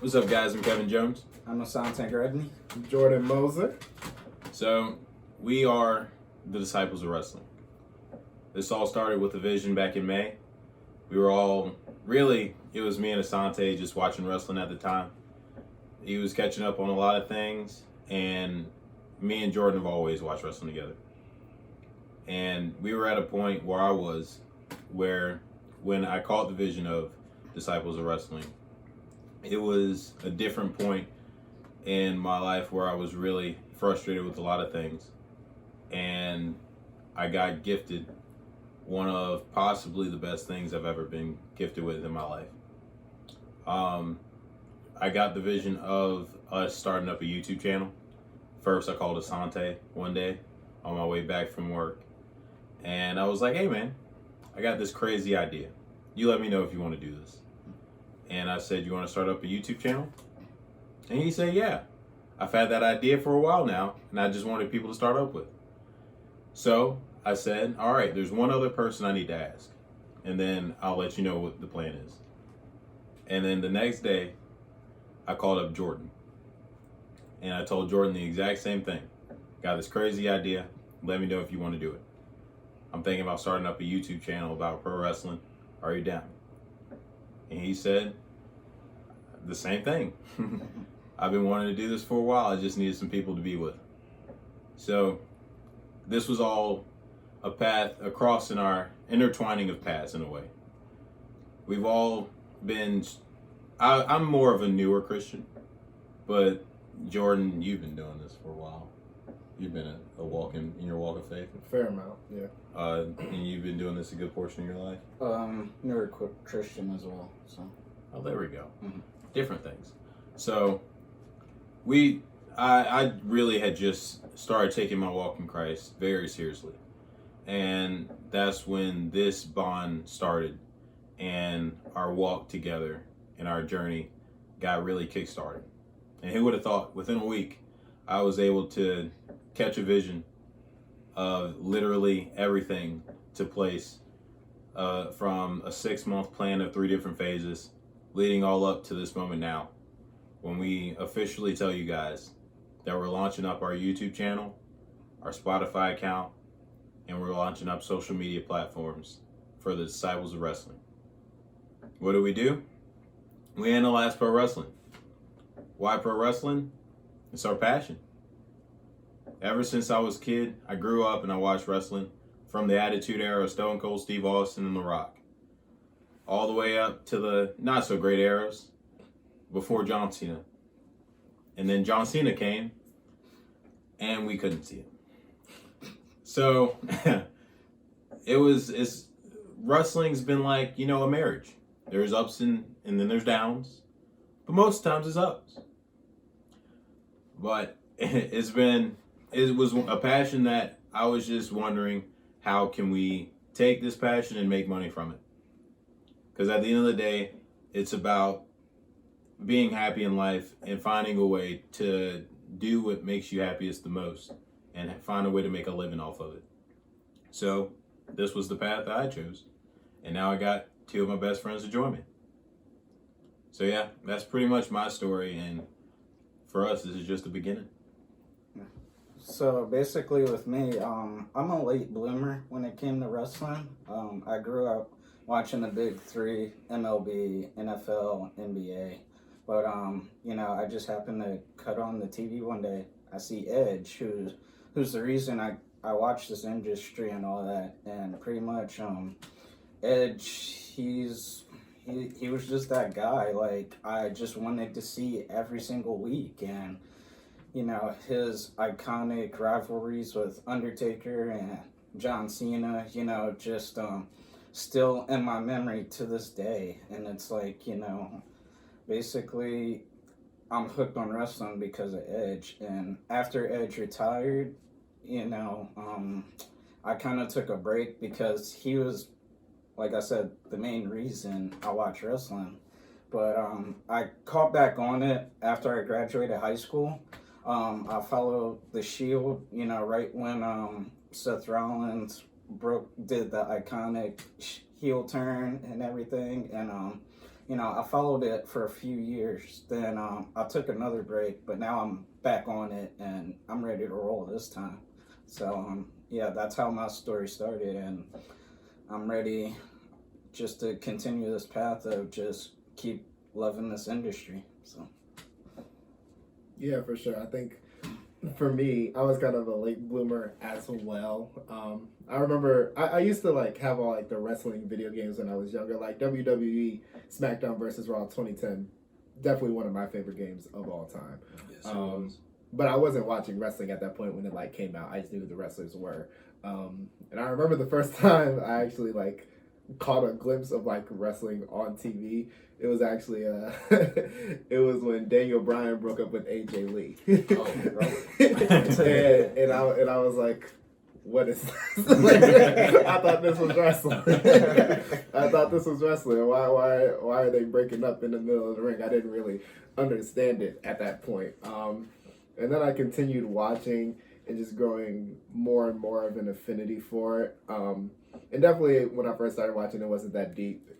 What's up, guys? I'm Kevin Jones. I'm Asante Gredney. Jordan Moser. So, we are the Disciples of Wrestling. This all started with a vision back in May. We were all, it was me and Asante just watching wrestling at the time. He was catching up on a lot of things, and me and Jordan have always watched wrestling together. And we were at a point where when I caught the vision of Disciples of Wrestling, it was a different point in my life where I was really frustrated with a lot of things. And I got gifted one of possibly the best things I've ever been gifted with in my life. I got the vision of us starting up a YouTube channel. First, I called Asante one day on my way back from work. And I was like, hey man, I got this crazy idea. You let me know if you want to do this. And I said, you want to start up a YouTube channel? And he said, yeah. I've had that idea for a while now, and I just wanted people to start up with. So I said, all right, there's one other person I need to ask, and then I'll let you know what the plan is. And then the next day, I called up Jordan. And I told Jordan the exact same thing. Got this crazy idea. Let me know if you want to do it. I'm thinking about starting up a YouTube channel about pro wrestling. Are you down? And he said the same thing. I've been wanting to do this for a while. I just needed some people to be with. So this was all a path across in our intertwining of paths in a way. We've all been, I'm more of a newer Christian, but Jordan, you've been doing this for a while. You've been a walk in your walk of faith. A fair amount, yeah. And you've been doing this a good portion of your life. Newer Christian as well. So. Oh, there we go. Mm-hmm. Different things. So, I really had just started taking my walk in Christ very seriously, and that's when this bond started, and our walk together and our journey got really kickstarted. And who would have thought? Within a week, I was able to catch a vision of literally everything to place, from a 6-month plan of 3 different phases, leading all up to this moment now, when we officially tell you guys that we're launching up our YouTube channel, our Spotify account, and we're launching up social media platforms for the Disciples of Wrestling. What do? We analyze pro wrestling. Why pro wrestling? It's our passion. Ever since I was a kid, I grew up and I watched wrestling from the Attitude Era of Stone Cold Steve Austin and The Rock, all the way up to the not so great eras before John Cena. And then John Cena came and we couldn't see him. So wrestling's been like, a marriage. There's ups and then there's downs, but most times it's ups. But it was a passion that I was just wondering, how can we take this passion and make money from it? Because at the end of the day, it's about being happy in life and finding a way to do what makes you happiest the most and find a way to make a living off of it. So this was the path that I chose. And now I got 2 of my best friends to join me. So yeah, that's pretty much my story. And for us, this is just the beginning. So basically with me, I'm a late bloomer when it came to wrestling. I grew up watching the big 3, MLB, NFL, NBA. But, I just happened to cut on the TV one day. I see Edge, who's the reason I watch this industry and all that. And pretty much, Edge, he was just that guy. Like, I just wanted to see every single week. And, his iconic rivalries with Undertaker and John Cena, just still in my memory to this day. And it's like, basically, I'm hooked on wrestling because of Edge. And after Edge retired, I kind of took a break because he was, like I said, the main reason I watch wrestling. But I caught back on it after I graduated high school. I followed The Shield, right when Seth Rollins did the iconic heel turn and everything. And I followed it for a few years. Then I took another break, but now I'm back on it and I'm ready to roll this time. So yeah, that's how my story started, and I'm ready just to continue this path of just keep loving this industry. So Yeah, for sure. I think for me, I was kind of a late bloomer as well. I remember I used to like have all like the wrestling video games when I was younger, like WWE SmackDown versus Raw 2010. Definitely one of my favorite games of all time. Yes, it Um, was. but I wasn't watching wrestling at that point when it like came out. I just knew who the wrestlers were. And I remember the first time I actually like caught a glimpse of like wrestling on TV. It was actually it was when Daniel Bryan broke up with AJ Lee. Oh, and I was like, what is this? Like, I thought this was wrestling. I thought this was wrestling. Why are they breaking up in the middle of the ring? I didn't really understand it at that point. And then I continued watching and just growing more and more of an affinity for it. And definitely when I first started watching, it wasn't that deep.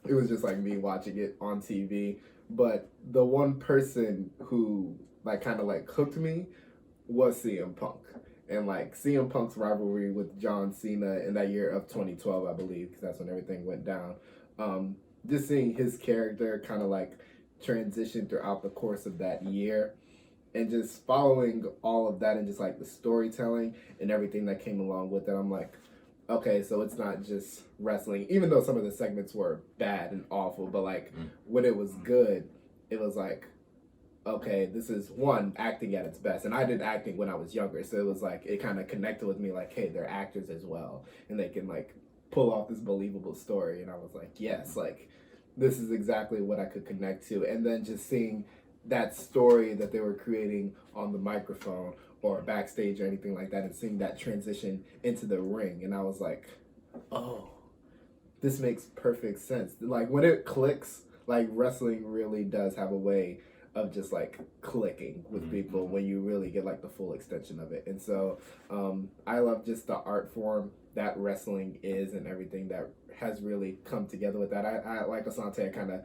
It was just like me watching it on TV. But the one person who like kind of like hooked me was CM Punk. And like CM Punk's rivalry with John Cena in that year of 2012, I believe, because that's when everything went down. Just seeing his character kind of like transition throughout the course of that year, and just following all of that and just like the storytelling and everything that came along with it, I'm like, okay, so it's not just wrestling, even though some of the segments were bad and awful, but like when it was good, it was like, okay, this is one, acting at its best. And I did acting when I was younger, so it was like it kind of connected with me, like, hey, they're actors as well, and they can like pull off this believable story. And I was like, yes, like this is exactly what I could connect to. And then just seeing that story that they were creating on the microphone or backstage or anything like that, and seeing that transition into the ring, and I was like, oh, this makes perfect sense. Like when it clicks, like wrestling really does have a way of just like clicking with people when you really get like the full extension of it. And so I love just the art form that wrestling is and everything that has really come together with that. I like Asante, I kind of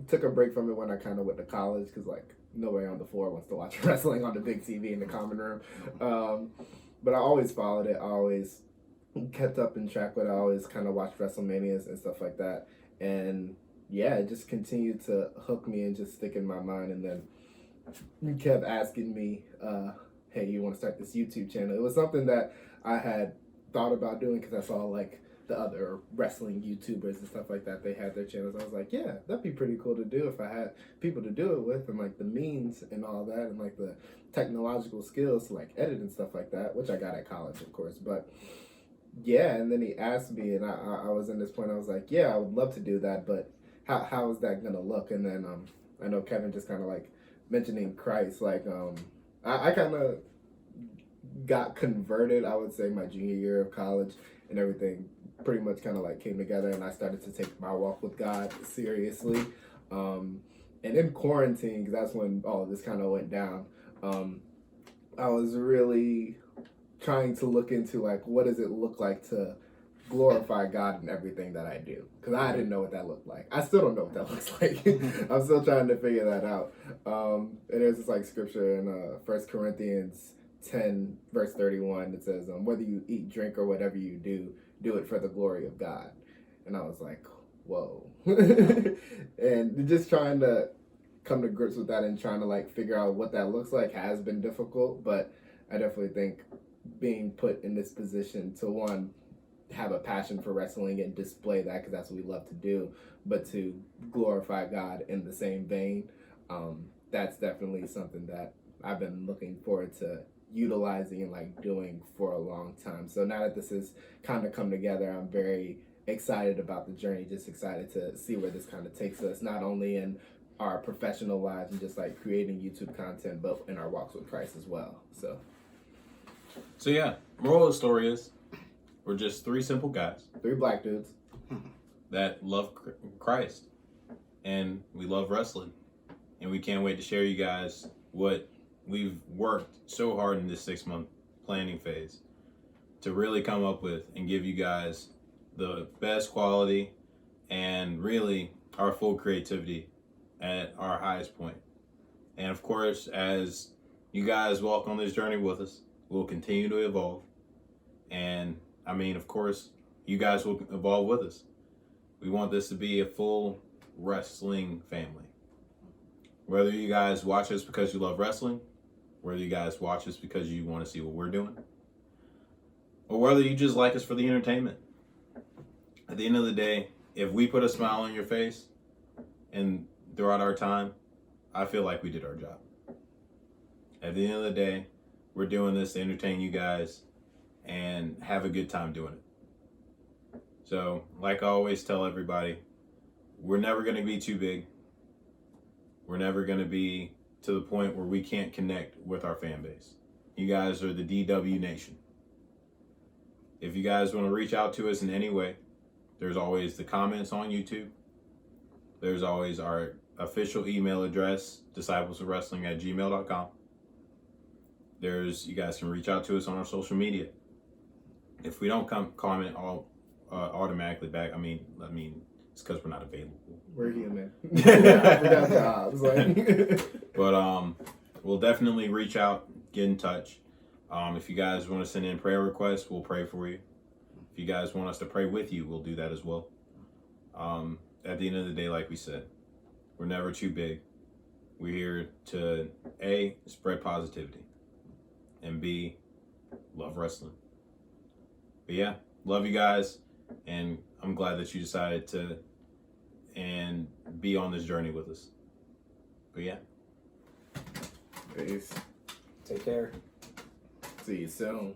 took a break from it when I kind of went to college, because like nobody on the floor wants to watch wrestling on the big TV in the common room. But I always followed it. I always kept up in track with it. I always kind of watched WrestleManias and stuff like that. And yeah, it just continued to hook me and just stick in my mind. And then you kept asking me, hey, you want to start this YouTube channel? It was something that I had thought about doing because I saw like the other wrestling YouTubers and stuff like that. They had their channels. I was like, yeah, that'd be pretty cool to do if I had people to do it with, and like the means and all that, and like the technological skills to like edit and stuff like that, which I got at college, of course. But yeah, and then he asked me, and I was in this point, I was like, yeah, I would love to do that, but how is that gonna look? And then I know Kevin just kind of like mentioning Christ, like I kind of got converted, I would say, my junior year of college, and everything pretty much kind of like came together, and I started to take my walk with God seriously. And in quarantine, because that's when all of this kind of went down, I was really trying to look into like, what does it look like to glorify God in everything that I do, because I didn't know what that looked like. I still don't know what that looks like. I'm still trying to figure that out. And there's this like scripture in 1 Corinthians 10 verse 31 that says, whether you eat, drink, or whatever you do it for the glory of God. And I was like, whoa. And just trying to come to grips with that and trying to like figure out what that looks like has been difficult, but I definitely think being put in this position to, one, have a passion for wrestling and display that, because that's what we love to do, but to glorify God in the same vein, that's definitely something that I've been looking forward to utilizing and like doing for a long time. So now that this has kind of come together, I'm very excited about the journey, just excited to see where this kind of takes us, not only in our professional lives and just like creating YouTube content, but in our walks with Christ as well. So yeah, moral of the story is, we're just three simple guys 3 black dudes that love Christ, and we love wrestling, and we can't wait to share you guys what we've worked so hard in this 6-month planning phase to really come up with and give you guys the best quality and really our full creativity at our highest point. And of course, as you guys walk on this journey with us, we'll continue to evolve. And I mean, of course, you guys will evolve with us. We want this to be a full wrestling family. Whether you guys watch us because you love wrestling, whether you guys watch us because you want to see what we're doing, or whether you just like us for the entertainment. At the end of the day, if we put a smile on your face and throughout our time, I feel like we did our job. At the end of the day, we're doing this to entertain you guys and have a good time doing it. So, like I always tell everybody, we're never going to be too big. We're never going to be to the point where we can't connect with our fan base. You guys are the DW Nation. If you guys want to reach out to us in any way, there's always the comments on YouTube. There's always our official email address, disciplesofwrestling@gmail.com. You guys can reach out to us on our social media. If we don't comment automatically back, I mean, it's because we're not available. We're human. We got jobs. Like. But we'll definitely reach out, get in touch. If you guys want to send in prayer requests, we'll pray for you. If you guys want us to pray with you, we'll do that as well. At the end of the day, like we said, we're never too big. We're here to A, spread positivity, and B, love wrestling. But yeah, love you guys, and I'm glad that you decided to and be on this journey with us. But yeah. Peace. Take care. See you soon.